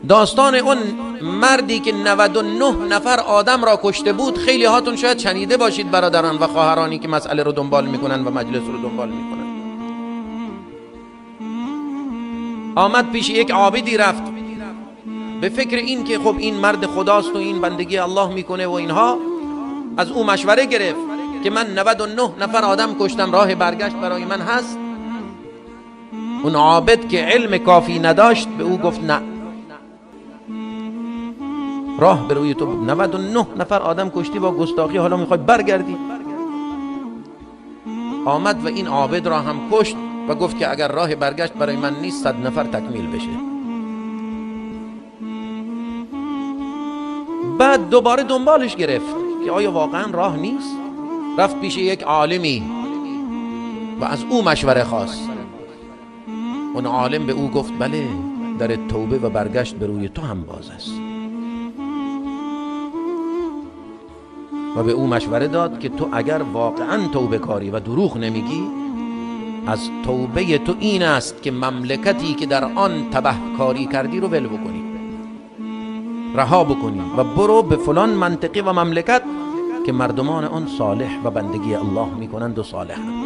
داستان اون مردی که 99 نفر آدم را کشته بود خیلی هاتون شاید شنیده باشید برادران و خواهرانی که مسئله رو دنبال میکنن و مجلس رو دنبال میکنن. آمد پیش یک عابدی، رفت به فکر این که خب این مرد خداست و این بندگی الله میکنه و اینها. از او مشوره گرفت که من 99 نفر آدم کشتم، راه برگشت برای من هست؟ اون عابد که علم کافی نداشت به او گفت نه، راه به روی تو بود. 99 نفر آدم کشتی با گستاخی، حالا میخوای برگردی؟ آمد و این عابد را هم کشت و گفت که اگر راه برگشت برای من نیست 100 نفر تکمیل بشه. بعد دوباره دنبالش گرفت که آیا واقعا راه نیست؟ رفت پیش یک عالمی و از او مشوره خواست. اون عالم به او گفت بله، در توبه و برگشت به روی تو هم باز است و به او مشوره داد که تو اگر واقعا توبه کاری و دروغ نمیگی، از توبه تو این است که مملکتی که در آن تبهکاری کردی رو ول بکنی، رها بکنی و برو به فلان منطقه و مملکت که مردمان آن صالح و بندگی الله میکنند و صالحند.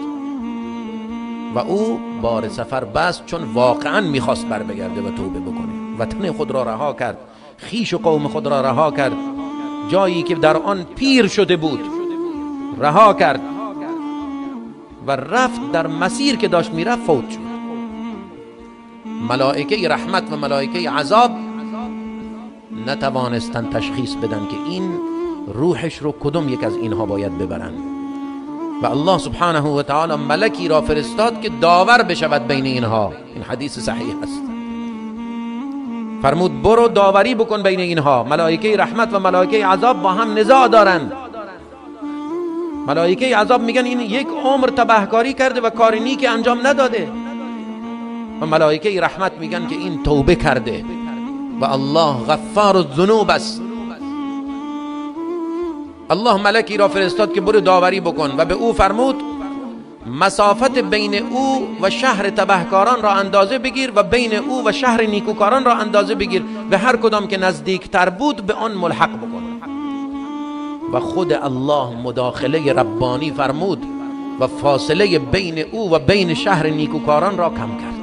و او بار سفر بست، چون واقعا میخواست بر بگرده و توبه بکنه. وطن خود را رها کرد، خیش و قوم خود را رها کرد، جایی که در آن پیر شده بود رها کرد و رفت. در مسیر که داشت میرفت فوت شد. ملائکه رحمت و ملائکه عذاب نتوانستن تشخیص بدن که این روحش رو کدوم یک از اینها باید ببرن و الله سبحانه و تعالی ملکی را فرستاد که داور بشود بین اینها. این حدیث صحیح است. فرمود برو داوری بکن بین اینها. ملائکه رحمت و ملائکه عذاب با هم نزاع دارند. ملائکه عذاب میگن این یک عمر تبهکاری کرده و کار نیکی انجام نداده و ملائکه رحمت میگن که این توبه کرده و الله غفار الذنوب است. الله ملکی را فرستاد که برو داوری بکن و به او فرمود مسافت بین او و شهر تبهکاران را اندازه بگیر و بین او و شهر نیکوکاران را اندازه بگیر، به هر کدام که نزدیکتر بود به آن ملحق بکن. و خود الله مداخله ربانی فرمود و فاصله بین او و بین شهر نیکوکاران را کم کرد.